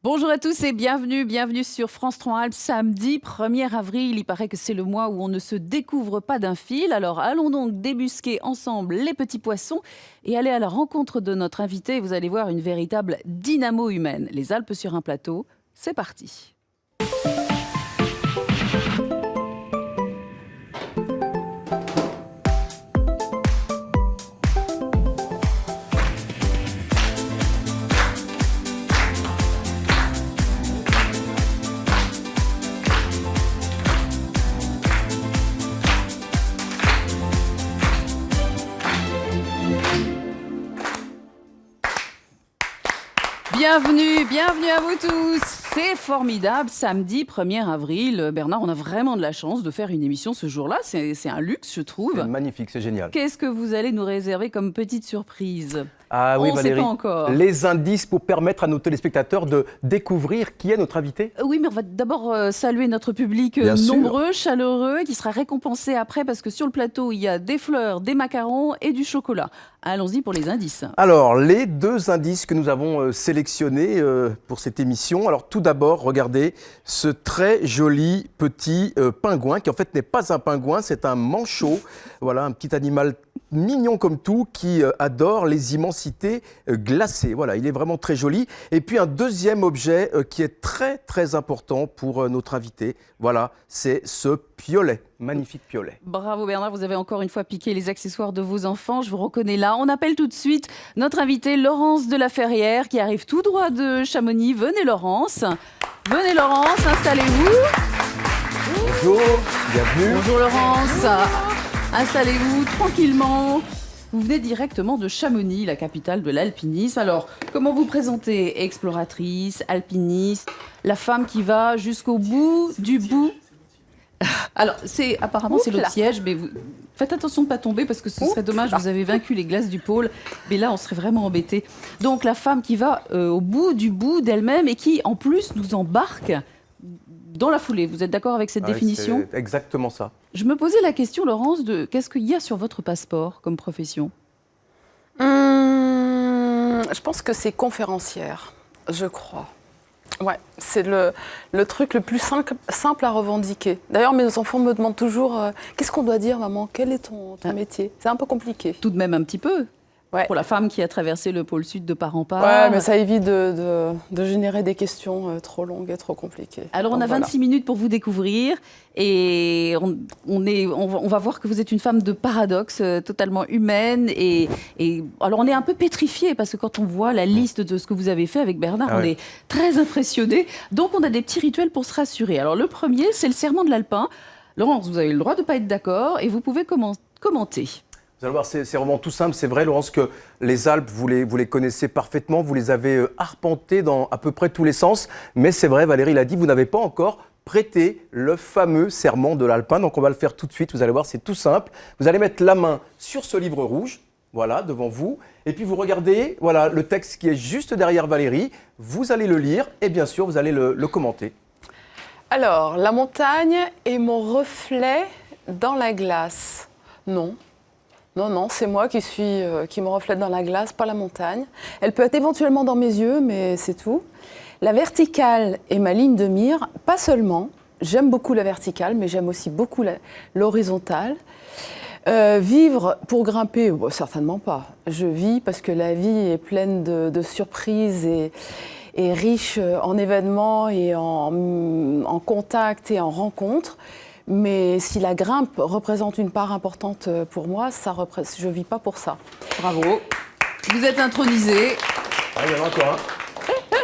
Bonjour à tous et bienvenue sur France 3 Alpes, samedi 1er avril. Il paraît que c'est le mois où on ne se découvre pas d'un fil. Alors allons donc débusquer ensemble les petits poissons et aller à la rencontre de notre invité. Vous allez voir une véritable dynamo humaine. Les Alpes sur un plateau, c'est parti. Bienvenue à vous tous. C'est formidable, samedi 1er avril. Bernard, on a vraiment de la chance de faire une émission ce jour-là. C'est un luxe, je trouve. C'est magnifique, c'est génial. Qu'est-ce que vous allez nous réserver comme petite surprise ? Ah oui, on ne Valérie, sait pas encore. les indices pour permettre à nos téléspectateurs de découvrir qui est notre invité. Oui, mais on va d'abord saluer notre public Bien sûr. nombreux, chaleureux, qui sera récompensé après parce que sur le plateau, il y a des fleurs, des macarons et du chocolat. Allons-y pour les indices. Alors, les deux indices que nous avons sélectionnés pour cette émission. Alors, tout d'abord, regardez ce très joli petit pingouin qui en fait n'est pas un pingouin, c'est un manchot. Voilà, un petit animal mignon comme tout qui adore les immensités glacées. Voilà, il est vraiment très joli. Et puis un deuxième objet qui est très important pour notre invité. Voilà, c'est ce piolet, magnifique piolet. Bravo Bernard, vous avez encore une fois piqué les accessoires de vos enfants, je vous reconnais là. On appelle tout de suite notre invitée Laurence de la Ferrière qui arrive tout droit de Chamonix. Venez Laurence, installez-vous. Bonjour, bienvenue. Bonjour Laurence, installez-vous tranquillement. Vous venez directement de Chamonix, la capitale de l'alpinisme. Alors, comment vous présentez? Exploratrice, alpiniste, la femme qui va jusqu'au bout du bout. Alors, apparemment, c'est l'autre siège, mais vous faites attention de ne pas tomber parce que ce serait dommage, vous avez vaincu les glaces du pôle, mais là, on serait vraiment embêtés. Donc, la femme qui va au bout du bout d'elle-même et qui, en plus, nous embarque dans la foulée. Vous êtes d'accord avec cette définition? C'est exactement ça. Je me posais la question, Laurence, de qu'est-ce qu'il y a sur votre passeport comme profession? Je pense que c'est conférencière, je crois. Ouais, c'est le truc le plus simple à revendiquer. D'ailleurs, mes enfants me demandent toujours qu'est-ce qu'on doit dire, maman? Quel est ton métier? C'est un peu compliqué. Tout de même un petit peu. Ouais. Pour la femme qui a traversé le pôle sud de part en part. Ouais, mais ça évite de générer des questions trop longues et trop compliquées. Alors, on a 26 minutes pour vous découvrir et on va voir que vous êtes une femme de paradoxe, totalement humaine. Et alors, on est un peu pétrifié parce que quand on voit la liste de ce que vous avez fait avec Bernard, on est très impressionné. Donc, on a des petits rituels pour se rassurer. Alors, le premier, c'est le serment de l'alpin. Laurence, vous avez le droit de ne pas être d'accord et vous pouvez commenter. Vous allez voir, c'est vraiment tout simple. C'est vrai, Laurence, que les Alpes, vous les connaissez parfaitement. Vous les avez arpentées dans à peu près tous les sens. Mais c'est vrai, Valérie l'a dit, vous n'avez pas encore prêté le fameux serment de l'alpin. Donc, on va le faire tout de suite. Vous allez voir, c'est tout simple. Vous allez mettre la main sur ce livre rouge, voilà, devant vous. Et puis, vous regardez, voilà, le texte qui est juste derrière Valérie. Vous allez le lire et bien sûr, vous allez le commenter. Alors, la montagne est mon reflet dans la glace. Non. Non, c'est moi qui me reflète dans la glace, pas la montagne. Elle peut être éventuellement dans mes yeux, mais c'est tout. La verticale est ma ligne de mire, pas seulement. J'aime beaucoup la verticale, mais j'aime aussi beaucoup l'horizontale. Vivre pour grimper, certainement pas. Je vis parce que la vie est pleine de surprises et riche en événements et en contacts et en rencontres. Mais si la grimpe représente une part importante pour moi, je ne vis pas pour ça. Bravo. Vous êtes intronisée. Ah, il y en a encore un.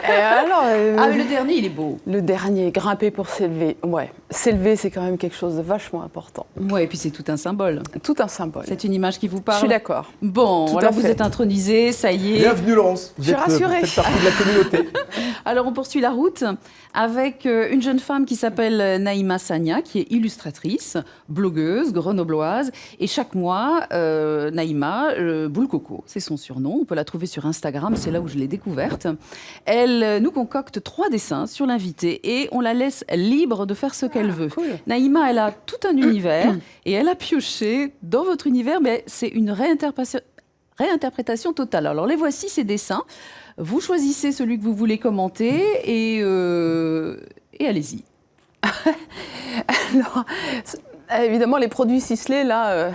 Mais le dernier, il est beau. Le dernier, grimper pour s'élever. Ouais, s'élever, c'est quand même quelque chose de vachement important. Ouais, et puis c'est tout un symbole. Tout un symbole. C'est une image qui vous parle. Je suis d'accord. Bon, Tout alors à vous fait. êtes intronisée, ça y est. Bienvenue, Laurence. Je suis rassurée. Vous faites partie de la communauté. Alors on poursuit la route avec une jeune femme qui s'appelle Naïma Sagna, qui est illustratrice, blogueuse, grenobloise. Et chaque mois, Naïma, Boule Coco, c'est son surnom. On peut la trouver sur Instagram, c'est là où je l'ai découverte. Elle nous concocte 3 dessins sur l'invité et on la laisse libre de faire ce qu'elle veut. Cool. Naïma, elle a tout un univers et elle a pioché dans votre univers, mais c'est une réinterprétation. réinterprétation totale. Alors les voici, ces dessins. Vous choisissez celui que vous voulez commenter et allez-y. Alors, évidemment, les produits Sisley, là,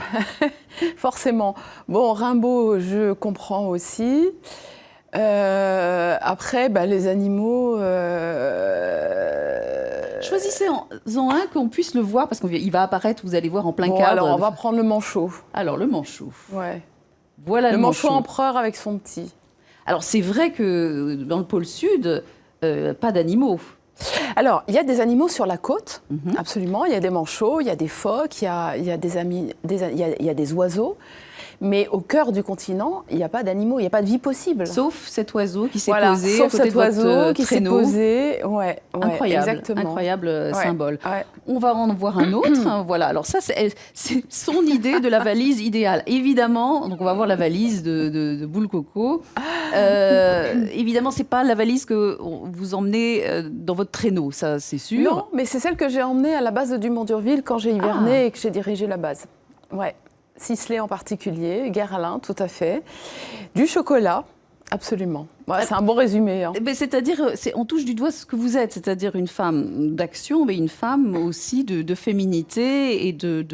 forcément. Bon, Rimbaud, je comprends aussi. Après, les animaux... Choisissez-en un qu'on puisse le voir, parce qu'il va apparaître, vous allez voir, en plein Bon, cadre. alors, on va prendre le manchot. Alors, le manchot. Ouais. Voilà Le le manchot manchot. empereur avec son petit. Alors, c'est vrai que dans le pôle sud, pas d'animaux. Alors, il y a des animaux sur la côte, Mhm. absolument. Il y a des manchots, il y a des phoques, il y a des oiseaux. Mais au cœur du continent, il n'y a pas d'animaux, il n'y a pas de vie possible. Sauf cet oiseau qui s'est Voilà, posé à sauf côté cet de votre oiseau qui s'est traîneau. posé. Ouais, Incroyable, exactement. incroyable Ouais, symbole. ouais. On va en voir un autre. Voilà, alors ça, c'est son idée de la valise idéale. Évidemment, donc on va voir la valise de Boule Coco. Évidemment, c'est pas la valise que vous emmenez dans votre traîneau, ça c'est sûr. Non, mais c'est celle que j'ai emmenée à la base de Dumont-d'Urville quand j'ai hiverné et que j'ai dirigé la base. Ouais. Sisley en particulier, Guerlain, tout à fait. Du chocolat, absolument. Ouais, c'est un bon résumé. Hein. C'est-à-dire, on touche du doigt ce que vous êtes, c'est-à-dire une femme d'action, mais une femme aussi de féminité et de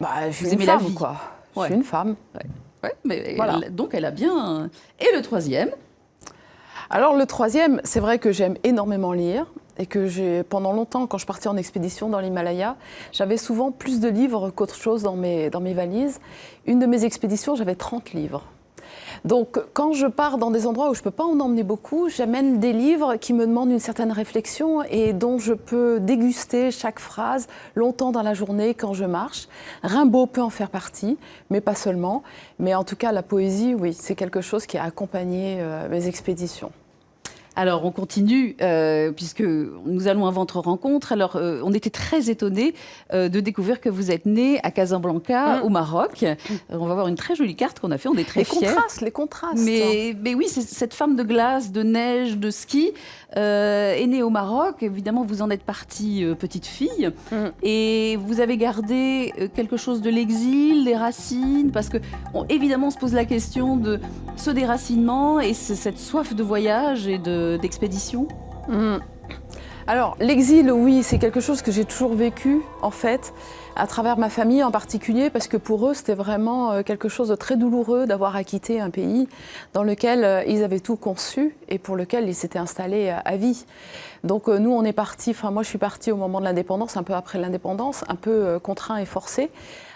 Je suis vous une aimez la femme, vie. quoi. Je Ouais. suis une femme. Ouais, mais Voilà. donc elle a bien. Et le troisième? Alors le troisième, c'est vrai que j'aime énormément lire et que pendant longtemps, quand je partais en expédition dans l'Himalaya, j'avais souvent plus de livres qu'autre chose dans mes valises. Une de mes expéditions, j'avais 30 livres. Donc quand je pars dans des endroits où je ne peux pas en emmener beaucoup, j'amène des livres qui me demandent une certaine réflexion et dont je peux déguster chaque phrase longtemps dans la journée quand je marche. Rimbaud peut en faire partie, mais pas seulement. Mais en tout cas, la poésie, oui, c'est quelque chose qui a accompagné mes expéditions. Alors, on continue, puisque nous allons à votre rencontre. Alors, on était très étonnés de découvrir que vous êtes né à Casablanca, au Maroc. On va voir une très jolie carte qu'on a fait, on est très fiers. Les contrastes. Mais oui, c'est cette femme de glace, de neige, de ski, est née au Maroc. Évidemment, vous en êtes partie petite fille. Et vous avez gardé quelque chose de l'exil, des racines, parce que, évidemment, on se pose la question de ce déracinement et cette soif de voyage et d'expédition. Alors, l'exil, oui, c'est quelque chose que j'ai toujours vécu, en fait, à travers ma famille en particulier, parce que pour eux, c'était vraiment quelque chose de très douloureux d'avoir à quitter un pays dans lequel ils avaient tout conçu et pour lequel ils s'étaient installés à vie. Donc nous, on est partis, moi je suis partie au moment de l'indépendance, un peu après l'indépendance, un peu contraint et forcé,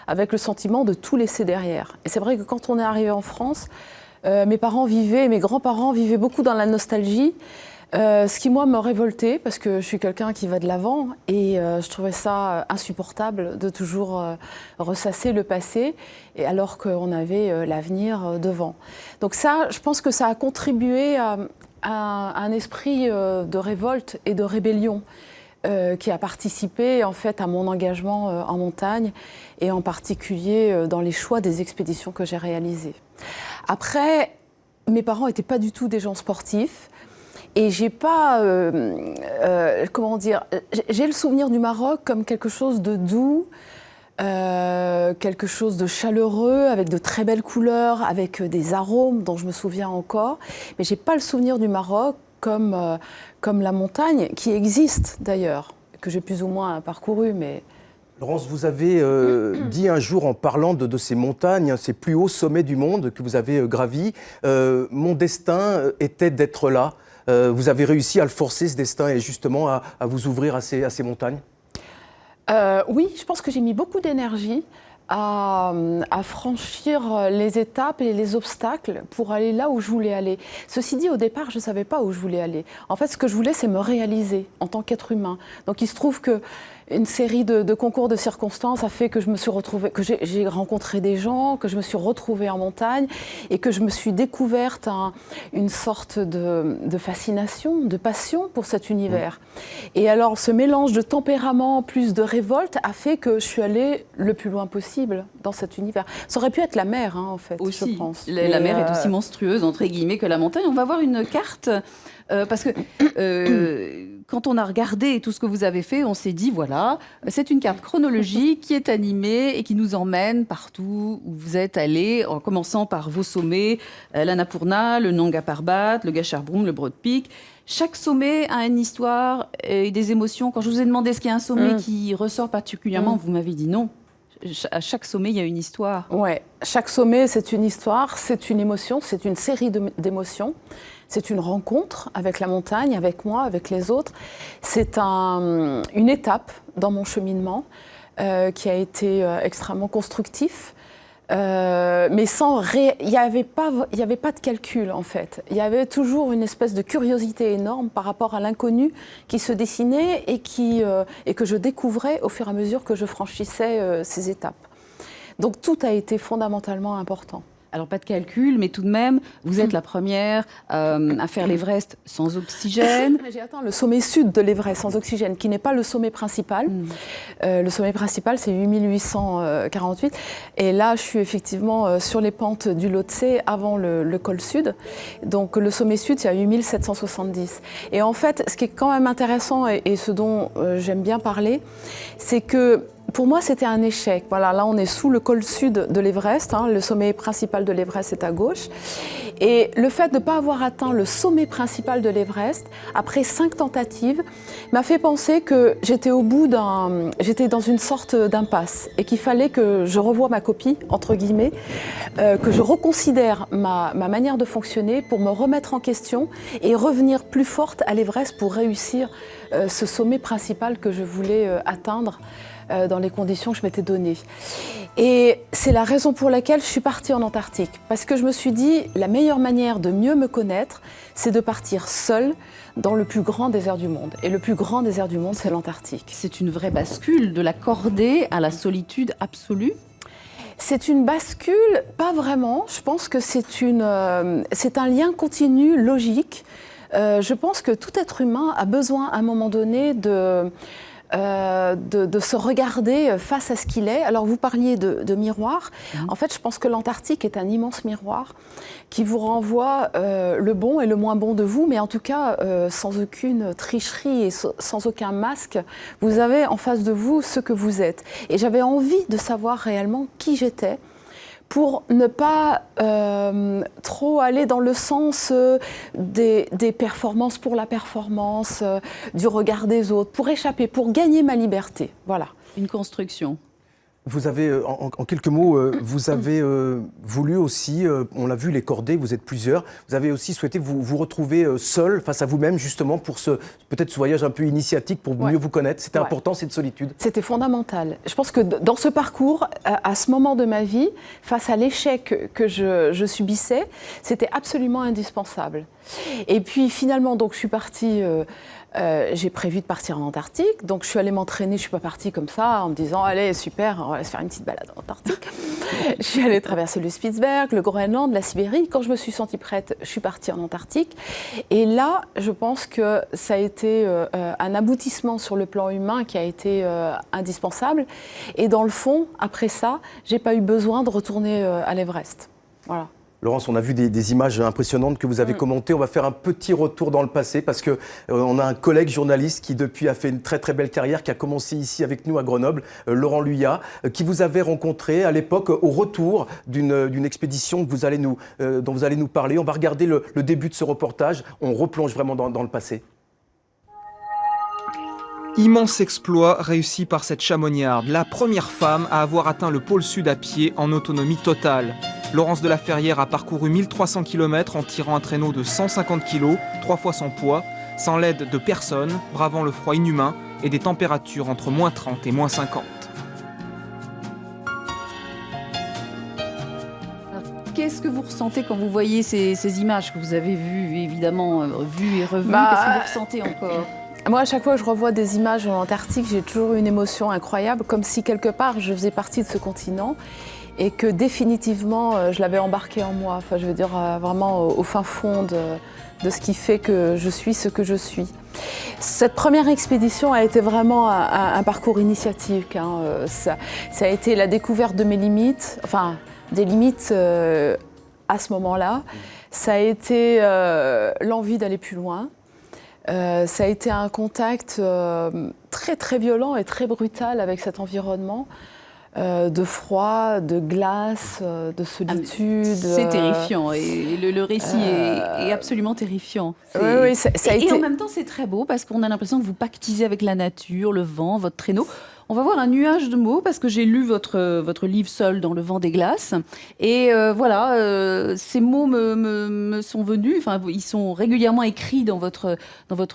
avec le sentiment de tout laisser derrière. Et c'est vrai que quand on est arrivé en France, mes grands-parents vivaient beaucoup dans la nostalgie, ce qui, moi, me révoltait, parce que je suis quelqu'un qui va de l'avant, et je trouvais ça insupportable de toujours ressasser le passé, et alors qu'on avait l'avenir devant. Donc ça, je pense que ça a contribué à un esprit de révolte et de rébellion qui a participé, en fait, à mon engagement en montagne, et en particulier dans les choix des expéditions que j'ai réalisées. Après, mes parents n'étaient pas du tout des gens sportifs. Et j'ai pas, j'ai le souvenir du Maroc comme quelque chose de doux, quelque chose de chaleureux, avec de très belles couleurs, avec des arômes dont je me souviens encore. Mais j'ai pas le souvenir du Maroc comme la montagne, qui existe d'ailleurs, que j'ai plus ou moins parcouru, mais... Laurence, vous avez dit un jour en parlant de ces montagnes, ces plus hauts sommets du monde que vous avez gravis, mon destin était d'être là. Vous avez réussi à le forcer, ce destin, et justement à vous ouvrir à ces montagnes? Oui, je pense que j'ai mis beaucoup d'énergie à franchir les étapes et les obstacles pour aller là où je voulais aller. Ceci dit, au départ, je ne savais pas où je voulais aller. En fait, ce que je voulais, c'est me réaliser en tant qu'être humain. Donc, il se trouve que une série de concours de circonstances a fait que je me suis retrouvée, que j'ai rencontré des gens, que je me suis retrouvée en montagne et que je me suis découverte une sorte de fascination, de passion pour cet univers. Et alors, ce mélange de tempérament plus de révolte a fait que je suis allée le plus loin possible dans cet univers. Ça aurait pu être la mer, en fait, Aussi. je pense. La mer est aussi monstrueuse, entre guillemets, que la montagne. On va voir une carte Parce que quand on a regardé tout ce que vous avez fait, on s'est dit, voilà, c'est une carte chronologique qui est animée et qui nous emmène partout où vous êtes allés, en commençant par vos sommets, l'Annapurna, le Nanga Parbat, le Gacharbrum, le Broad Peak. Chaque sommet a une histoire et des émotions. Quand je vous ai demandé ce qu'il y a un sommet qui ressort particulièrement, vous m'avez dit non. À chaque sommet, il y a une histoire. Ouais, chaque sommet, c'est une histoire, c'est une émotion, c'est une série d'émotions. C'est une rencontre avec la montagne, avec moi, avec les autres. C'est une étape dans mon cheminement qui a été extrêmement constructif. Mais il n'y avait pas de calcul, en fait. Il y avait toujours une espèce de curiosité énorme par rapport à l'inconnu qui se dessinait et que je découvrais au fur et à mesure que je franchissais ces étapes. Donc tout a été fondamentalement important. Alors, pas de calcul, mais tout de même, vous êtes la première à faire l'Everest sans oxygène. J'ai atteint le sommet sud de l'Everest sans oxygène, qui n'est pas le sommet principal. Le sommet principal, c'est 8848. Et là, je suis effectivement sur les pentes du Lhotse avant le col sud. Donc, le sommet sud, c'est à 8770. Et en fait, ce qui est quand même intéressant et ce dont j'aime bien parler, c'est que pour moi, c'était un échec. Voilà, là, on est sous le col sud de l'Everest. Le sommet principal de l'Everest est à gauche. Et le fait de ne pas avoir atteint le sommet principal de l'Everest, après 5 tentatives, m'a fait penser que j'étais dans une sorte d'impasse et qu'il fallait que je revoie ma copie, entre guillemets, que je reconsidère ma manière de fonctionner pour me remettre en question et revenir plus forte à l'Everest pour réussir ce sommet principal que je voulais atteindre dans les conditions que je m'étais données. Et c'est la raison pour laquelle je suis partie en Antarctique. Parce que je me suis dit, la meilleure manière de mieux me connaître, c'est de partir seule dans le plus grand désert du monde. Et le plus grand désert du monde, c'est l'Antarctique. C'est une vraie bascule de la cordée à la solitude absolue. C'est une bascule, pas vraiment. Je pense que c'est un lien continu, logique. Je pense que tout être humain a besoin, à un moment donné, de se regarder face à ce qu'il est. Alors vous parliez de miroir. En fait, je pense que l'Antarctique est un immense miroir qui vous renvoie le bon et le moins bon de vous, mais en tout cas sans aucune tricherie et sans aucun masque. Vous avez en face de vous ce que vous êtes. Et j'avais envie de savoir réellement qui j'étais, pour ne pas trop aller dans le sens des performances pour la performance, du regard des autres, pour échapper, pour gagner ma liberté. Voilà. Une construction. Vous avez, en quelques mots, vous avez voulu aussi, on l'a vu, les cordées, vous êtes plusieurs, vous avez aussi souhaité vous retrouver seul face à vous-même, justement, pour peut-être ce voyage un peu initiatique, pour mieux vous connaître. C'était important, cette solitude. C'était fondamental. Je pense que dans ce parcours, à ce moment de ma vie, face à l'échec que je subissais, c'était absolument indispensable. Et puis finalement, donc, je suis partie... j'ai prévu de partir en Antarctique, donc je suis allée m'entraîner, je ne suis pas partie comme ça en me disant « Allez, super, on va se faire une petite balade en Antarctique ». Je suis allée traverser le Spitzberg, le Groenland, la Sibérie. Quand je me suis sentie prête, je suis partie en Antarctique. Et là, je pense que ça a été un aboutissement sur le plan humain qui a été indispensable. Et dans le fond, après ça, je n'ai pas eu besoin de retourner à l'Everest. Voilà. Laurence, on a vu des images impressionnantes que vous avez commentées. On va faire un petit retour dans le passé parce qu'on a un collègue journaliste qui depuis a fait une très très belle carrière, qui a commencé ici avec nous à Grenoble, Laurent Luyat, qui vous avait rencontré à l'époque au retour d'une expédition dont vous allez nous parler. On va regarder le début de ce reportage. On replonge vraiment dans le passé. Immense exploit réussi par cette chamoniarde, la première femme à avoir atteint le pôle sud à pied en autonomie totale. Laurence de la Ferrière a parcouru 1300 km en tirant un traîneau de 150 kg, 3 fois son poids, sans l'aide de personne, bravant le froid inhumain et des températures entre moins 30 et moins 50. Qu'est-ce que vous ressentez quand vous voyez ces images que vous avez vues, évidemment, vues et revues? Qu'est-ce que vous ressentez encore? Moi, à chaque fois que je revois des images en Antarctique, j'ai toujours une émotion incroyable, comme si quelque part je faisais partie de ce continent et que définitivement je l'avais embarqué en moi. Enfin, je veux dire vraiment au fin fond de ce qui fait que je suis ce que je suis. Cette première expédition a été vraiment un parcours initiatique. Ça a été la découverte de mes limites, enfin des limites à ce moment-là. Ça a été l'envie d'aller plus loin. Ça a été un contact très très violent et très brutal avec cet environnement. De froid, de glace, de solitude. C'est terrifiant et le récit est absolument terrifiant. Oui, ça a été... Et en même temps, c'est très beau parce qu'on a l'impression que vous pactisez avec la nature, le vent, votre traîneau. On va voir un nuage de mots parce que j'ai lu votre livre Seul dans le vent des glaces. Et voilà, ces mots me sont venus, enfin, ils sont régulièrement écrits dans votre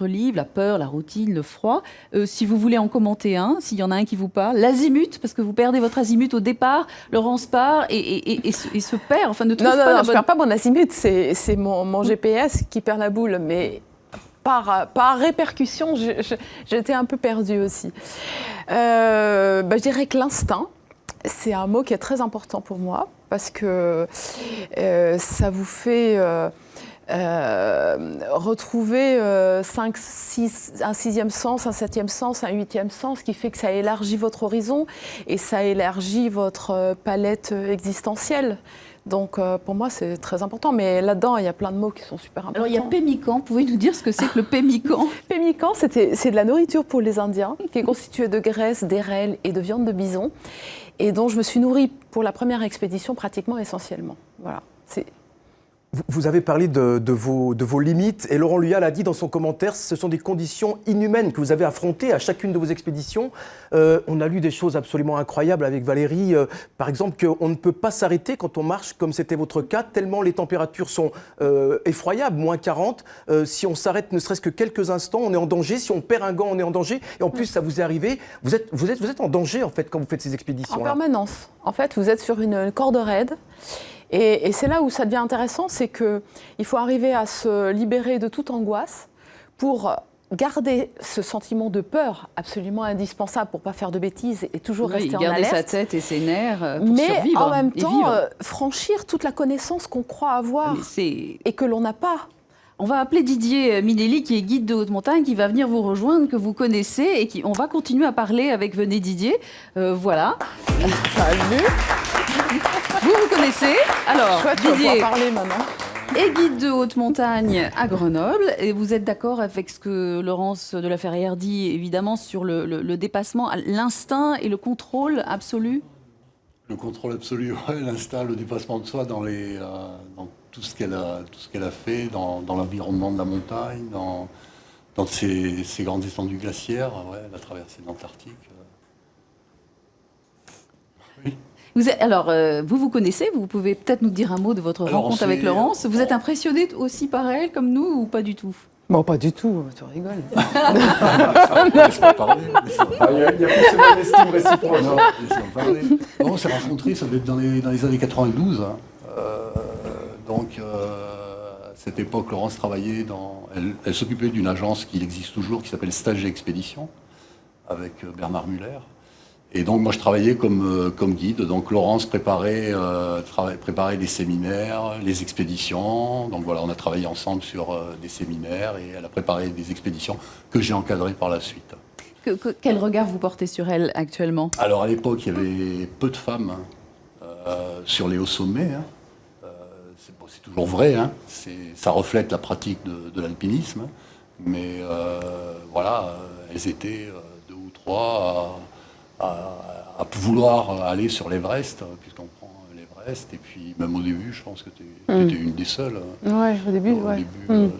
livre, la peur, la routine, le froid. Si vous voulez en commenter un, s'il y en a un qui vous parle, l'azimut, parce que vous perdez votre azimut au départ, Laurence part et se perd, enfin ne trouve pas la bonne... je ne perds pas mon azimut, c'est mon GPS qui perd la boule, mais... Par répercussion, j'étais un peu perdue aussi. Je dirais que l'instinct, c'est un mot qui est très important pour moi parce que ça vous fait retrouver un sixième sens, un septième sens, un huitième sens, qui fait que ça élargit votre horizon et ça élargit votre palette existentielle. Donc, pour moi, c'est très important. Mais là-dedans, il y a plein de mots qui sont super importants. Alors, il y a pémican. Vous pouvez nous dire ce que c'est que le pémican? Pémican, c'est de la nourriture pour les Indiens, qui est constituée de graisse, d'érel et de viande de bison, et dont je me suis nourrie pour la première expédition pratiquement essentiellement. Voilà. Vous avez parlé de vos limites et Laurent Luyal a dit dans son commentaire ce sont des conditions inhumaines que vous avez affrontées à chacune de vos expéditions. On a lu des choses absolument incroyables avec Valérie, par exemple qu'on ne peut pas s'arrêter quand on marche comme c'était votre cas, tellement les températures sont effroyables, moins 40. Si on s'arrête ne serait-ce que quelques instants, on est en danger. Si on perd un gant, on est en danger. Et en plus, ça vous est arrivé, vous êtes en danger en fait quand vous faites ces expéditions. En permanence. En fait, vous êtes sur une corde raide. Et c'est là où ça devient intéressant, c'est qu'il faut arriver à se libérer de toute angoisse pour garder ce sentiment de peur absolument indispensable pour ne pas faire de bêtises et toujours rester en alerte. Garder sa tête et ses nerfs pour mais survivre. En même temps, franchir toute la connaissance qu'on croit avoir et que l'on n'a pas. On va appeler Didier Minelli, qui est guide de haute montagne, qui va venir vous rejoindre, que vous connaissez, et on va continuer à parler avec Venez Didier. Voilà. Salut. Vous connaissez. Alors, chouette, Didier on va parler maintenant. Est guide de haute montagne à Grenoble. Et vous êtes d'accord avec ce que Laurence de la Ferrière dit, évidemment, sur le dépassement, l'instinct et le contrôle absolu? Le contrôle absolu, ouais, l'instinct, le dépassement de soi dans tout ce qu'elle a fait, dans l'environnement de la montagne, dans ces grandes étendues glaciaires, ouais, la traversée de l'Antarctique. Oui. Vous connaissez, vous pouvez peut-être nous dire un mot de votre rencontre avec Laurence. Vous êtes impressionné aussi par elle, comme nous, ou pas du tout? Bon, pas du tout, tu rigoles. Laisse-moi parler. Il y a forcément une estime réciproque. Non, laisse-moi parler. Bon, on s'est rencontrés, ça devait être dans les années 92. Hein. À cette époque, Laurence travaillait elle s'occupait d'une agence qui existe toujours, qui s'appelle Stage et Expédition, avec Bernard Muller. Et donc, moi, je travaillais comme guide. Donc, Laurence préparait les séminaires, les expéditions. Donc, voilà, on a travaillé ensemble sur des séminaires et elle a préparé des expéditions que j'ai encadrées par la suite. Quel regard vous portez sur elle actuellement? Alors, à l'époque, il y avait peu de femmes sur les hauts sommets. Hein. C'est toujours vrai. Hein. Ça reflète la pratique de l'alpinisme. Mais voilà, elles étaient 2 ou 3 à vouloir aller sur l'Everest, puisqu'on prend l'Everest, et puis même au début, je pense que tu étais une des seules. Oui, au début,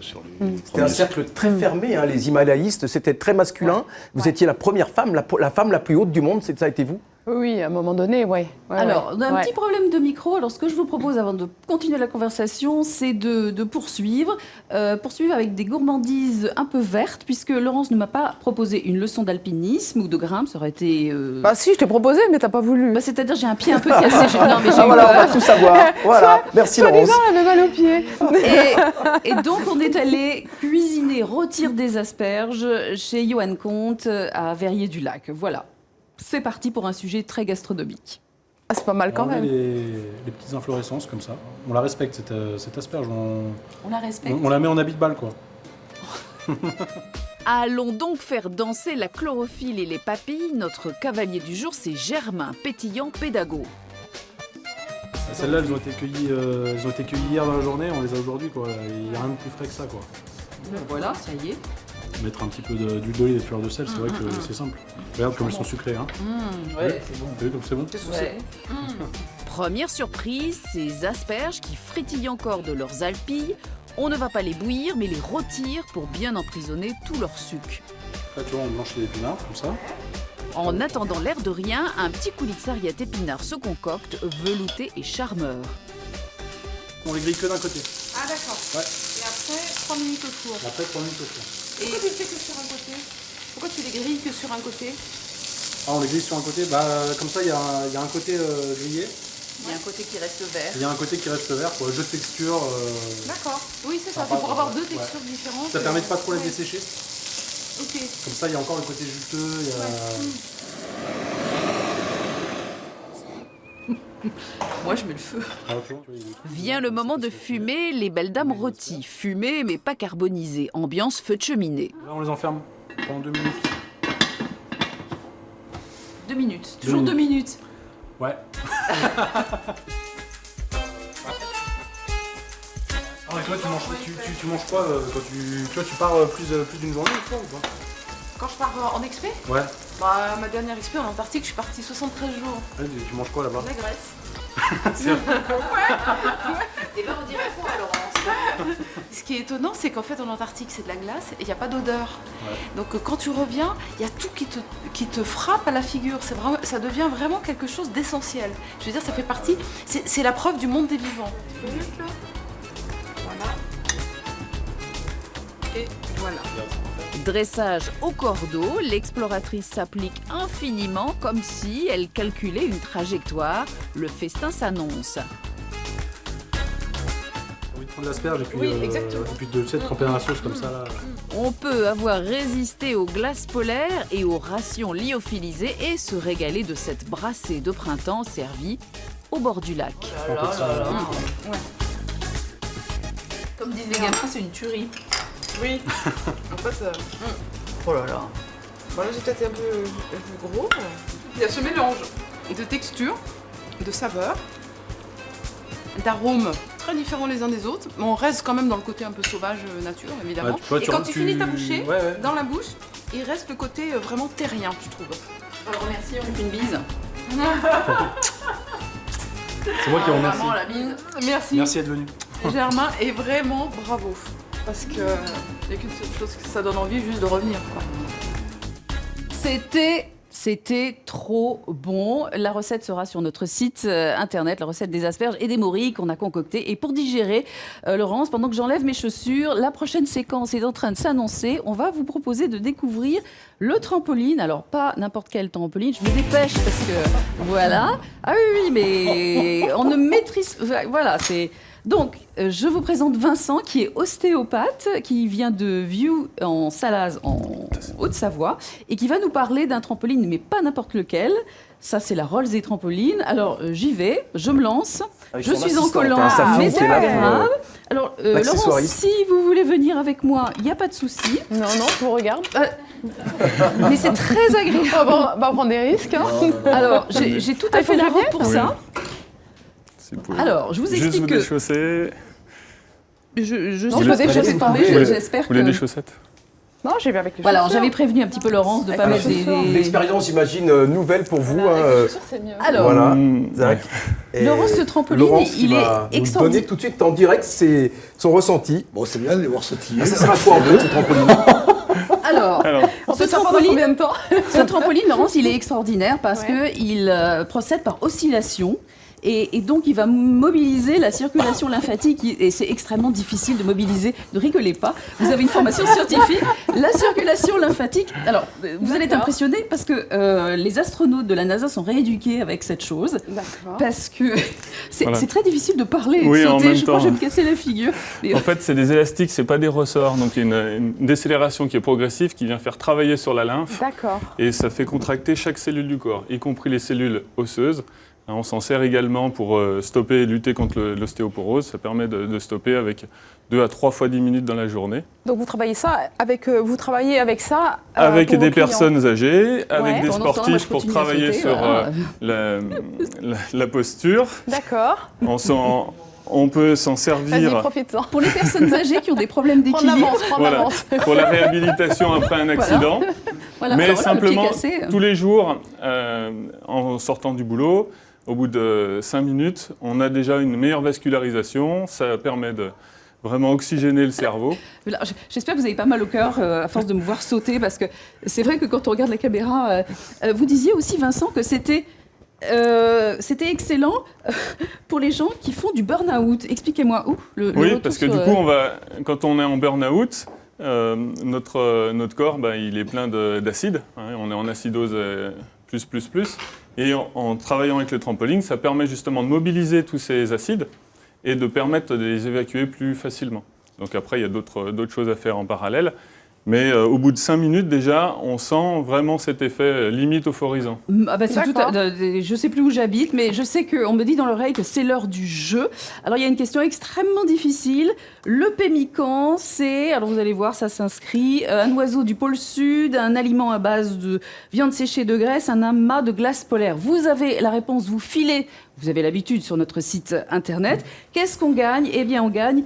sur les C'était un cercle très fermé, hein, les Himalayistes, c'était très masculin. Vous étiez la première femme, la femme la plus haute du monde, ça a été vous? Oui, à un moment donné, oui. Alors, on a un petit problème de micro. Alors, ce que je vous propose avant de continuer la conversation, c'est de poursuivre. Poursuivre avec des gourmandises un peu vertes, puisque Laurence ne m'a pas proposé une leçon d'alpinisme ou de grimpe. Ça aurait été... Bah si, je t'ai proposé, mais t'as pas voulu. Bah, c'est-à-dire, j'ai un pied un peu cassé. Non, mais j'ai on va tout savoir. Voilà, merci Laurence. Elle avait mal au pied. Et donc, on est allé cuisiner rôtir des asperges chez Johan Comte à Verrier-du-Lac. Voilà. C'est parti pour un sujet très gastronomique. Ah, c'est pas mal quand même. Les petites inflorescences comme ça. On la respecte, cette asperge. On la respecte. On la met en habit de balle, quoi. Allons donc faire danser la chlorophylle et les papilles. Notre cavalier du jour, c'est Germain, pétillant pédago. Celles-là, elles ont été cueillies hier dans la journée, on les a aujourd'hui, quoi. Il n'y a rien de plus frais que ça, quoi. Voilà, ça y est. Mettre un petit peu d'huile d'olive et de fleur de sel, c'est vrai que c'est simple. Regarde comme elles sont sucrées, hein. Ouais, c'est bon. T'as vu comme c'est bon? Ouais. Première surprise, ces asperges qui frétillent encore de leurs alpilles. On ne va pas les bouillir, mais les rôtir pour bien emprisonner tout leur suc. Là, tu vois, on blanchit les épinards, comme ça. En attendant l'air de rien, un petit coulis de sarriette épinard se concocte, velouté et charmeur. On les grille que d'un côté. Ah d'accord. Ouais. Et après, 3 minutes au four. Après, 3 minutes au four. Pourquoi tu le fais que sur un côté? Pourquoi tu les grilles que sur un côté? Ah, on les grille sur un côté, comme ça, il y a un côté grillé, Il y a un côté qui reste vert. et il y a un côté qui reste vert pour le jeu de texture. D'accord. Oui, c'est ça. Sympa, C'est pour avoir ouais. deux textures différentes. Ça permet de pas trop les Ouais. dessécher. Ok. Comme ça, il y a encore le côté juteux. Il y a... Moi, je mets le feu. Ah, ok, tu vois, Vient le moment de fumer les belles dames rôties. Fumées mais pas carbonisées. Ambiance feu de cheminée. Là, on les enferme pendant 2 minutes. 2 minutes. Toujours 2 minutes. Ouais. Ah, et toi, tu manges quoi quand tu pars plus d'une journée une fois ou pas? Quand je pars en expé, Ouais. bah, ma dernière expé en Antarctique, je suis partie 73 jours. Ouais, tu manges quoi là-bas? La Grèce. Et là, on dirait quoi, Laurence? Ce qui est étonnant, c'est qu'en fait en Antarctique c'est de la glace et il n'y a pas d'odeur. Ouais. Donc quand tu reviens, il y a tout qui te frappe à la figure. C'est vraiment, ça devient vraiment quelque chose d'essentiel. Je veux dire, ça fait partie. C'est la preuve du monde des vivants. Voilà. Et voilà. Dressage au cordeau, l'exploratrice s'applique infiniment comme si elle calculait une trajectoire. Le festin s'annonce. Envie de prendre l'asperge et puis, Oui, exactement. et puis de tremper dans la sauce comme ça là. On peut avoir résisté aux glaces polaires et aux rations lyophilisées et se régaler de cette brassée de printemps servie au bord du lac. Comme disent les gamins, c'est une tuerie. Oui. En fait, Oh là là. voilà, j'ai peut-être un peu gros. Il y a ce mélange de texture, de saveur, d'arômes très différents les uns des autres, mais on reste quand même dans le côté un peu sauvage nature, évidemment. Ouais, tu vois, et quand tu finis ta bouchée, ouais. dans la bouche, il reste le côté vraiment terrien, tu trouves. Alors, merci, on fait une bise. C'est moi qui remercie. Vraiment, la bise. Merci. Merci d'être venu. Germain, et vraiment bravo. Parce que il n'y a qu'une seule chose que ça donne envie, juste de revenir, quoi. C'était trop bon. La recette sera sur notre site internet, la recette des asperges et des morilles qu'on a concoctées. Et pour digérer, Laurence, pendant que j'enlève mes chaussures, la prochaine séquence est en train de s'annoncer. On va vous proposer de découvrir le trampoline. Alors, pas n'importe quel trampoline, je me dépêche parce que... Voilà. Ah oui, mais on ne maîtrise... Voilà, c'est... Donc, je vous présente Vincent, qui est ostéopathe, qui vient de Vieux en Salaz, en Haute-Savoie, et qui va nous parler d'un trampoline, mais pas n'importe lequel. Ça, c'est la Rolls des trampolines. Alors, j'y vais, je me lance. Avec Je son suis en assistante, collant, hein, Safia, mais qui c'est est là pas pour, grave. Alors, Laurence, l'accessoiriste. si vous voulez venir avec moi, il n'y a pas de souci. Non, je vous regarde. Mais c'est très agréable. On va prendre des risques. Hein. Alors, j'ai tout à fait la robe pour ça. Si vous pouvez Alors, je vous juste explique vous que... déchausser. Je Non, suis je pas me déchausse pas. j'espère Vous voulez que... des chaussettes? Non, j'ai vu avec les Voilà, chaussures. j'avais prévenu un petit peu Laurence de ne pas Alors, mettre des... L'expérience, j'imagine, nouvelle pour vous. Voilà, hein, avec les chaussures, c'est mieux. Alors, Voilà. Mmh, Zach. Et Laurence, ce trampoline, Laurence qui il est va nous extraordinaire. donner tout de suite en direct son ressenti. Bon, c'est bien de les voir sautiller. Ah, ça sera quoi en fait, ce trampoline? Alors, On ce peut faire pendant trampoline, combien de temps? ce trampoline, Laurence, il est extraordinaire parce Ouais. qu'il procède par oscillation. Et donc, il va mobiliser la circulation lymphatique. Et c'est extrêmement difficile de mobiliser. Ne rigolez pas. Vous avez une formation scientifique. La circulation lymphatique. Alors, vous allez être impressionnés parce que les astronautes de la NASA sont rééduqués avec cette chose. D'accord. Parce que c'est Voilà. c'est très difficile de parler et de Oui, en sauter. même Je crois que je temps. vais me casser la figure. Mais- En fait, c'est des élastiques, c'est pas des ressorts. Donc, il y a une décélération qui est progressive, qui vient faire travailler sur la lymphe. D'accord. Et ça fait contracter chaque cellule du corps, y compris les cellules osseuses. On s'en sert également pour stopper et lutter contre l'ostéoporose. Ça permet de stopper avec 2 à 3 fois 10 minutes dans la journée. Donc vous travaillez avec ça Avec pour des vos clients. personnes âgées, avec des Pendant ce temps, moi, je sportifs pour continue à travailler sauter, sur voilà. la posture. D'accord. On peut s'en Vas-y, servir profite-en. Pour les personnes âgées qui ont des problèmes Prends d'équilibre. l'avance, prends voilà, l'avance. pour la réhabilitation après un accident. Voilà, Mais alors voilà, le pied simplement, cassé. tous les jours, en sortant du boulot, au bout de 5 minutes, on a déjà une meilleure vascularisation. Ça permet de vraiment oxygéner le cerveau. Voilà, j'espère que vous avez pas mal au cœur à force de me voir sauter, parce que c'est vrai que quand on regarde la caméra, vous disiez aussi, Vincent, que c'était excellent pour les gens qui font du burn-out. Expliquez-moi où le Oui, retour parce que sur, du coup, quand on est en burn-out, notre corps, il est plein d'acide. On est en acidose plus. Et en travaillant avec le trampoline, ça permet justement de mobiliser tous ces acides et de permettre de les évacuer plus facilement. Donc après, il y a d'autres choses à faire en parallèle. Mais au bout de 5 minutes, déjà, on sent vraiment cet effet limite euphorisant. C'est tout je ne sais plus où j'habite, mais je sais qu'on me dit dans l'oreille que c'est l'heure du jeu. Alors, il y a une question extrêmement difficile. Le pemmican, c'est, alors vous allez voir, ça s'inscrit, un oiseau du pôle sud, un aliment à base de viande séchée de graisse, un amas de glace polaire. Vous avez la réponse, vous filez, vous avez l'habitude sur notre site internet. Qu'est-ce qu'on gagne ? Eh bien, on gagne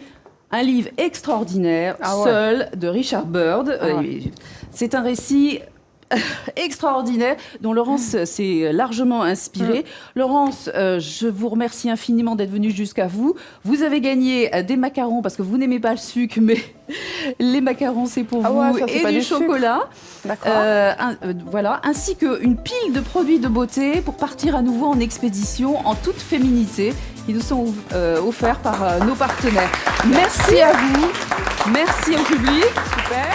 un livre extraordinaire, Seul, de Richard Bird. C'est un récit extraordinaire dont Laurence s'est largement inspirée. Laurence, je vous remercie infiniment d'être venue jusqu'à vous. Vous avez gagné des macarons parce que vous n'aimez pas le sucre, mais les macarons c'est pour vous, ça, c'est et pas du chocolat. D'accord. Voilà, ainsi qu'une pile de produits de beauté pour partir à nouveau en expédition en toute féminité qui nous sont offerts par nos partenaires. Merci à vous, merci au public. Super.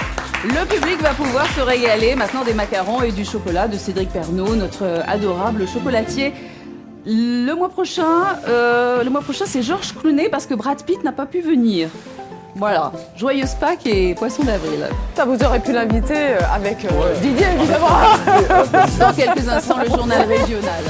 Le public va pouvoir se régaler maintenant des macarons et du chocolat de Cédric Pernaut, notre adorable chocolatier. Le mois prochain, c'est Georges Clooney parce que Brad Pitt n'a pas pu venir. Voilà, joyeuse Pâques et poisson d'avril. Ça, vous aurez pu l'inviter avec Didier, évidemment. Dans quelques instants, le journal régional.